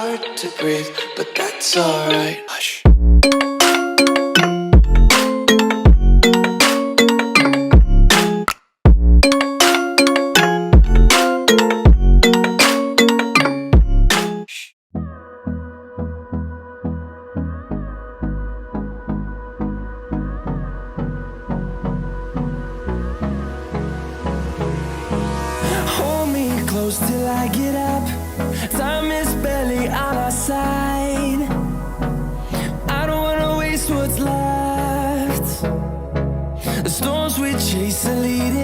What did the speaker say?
hard to breathe, but that's alright. Hush. Hold me close till I get up. Time is barely on our side. I don't wanna waste what's left. The storms we chase are leading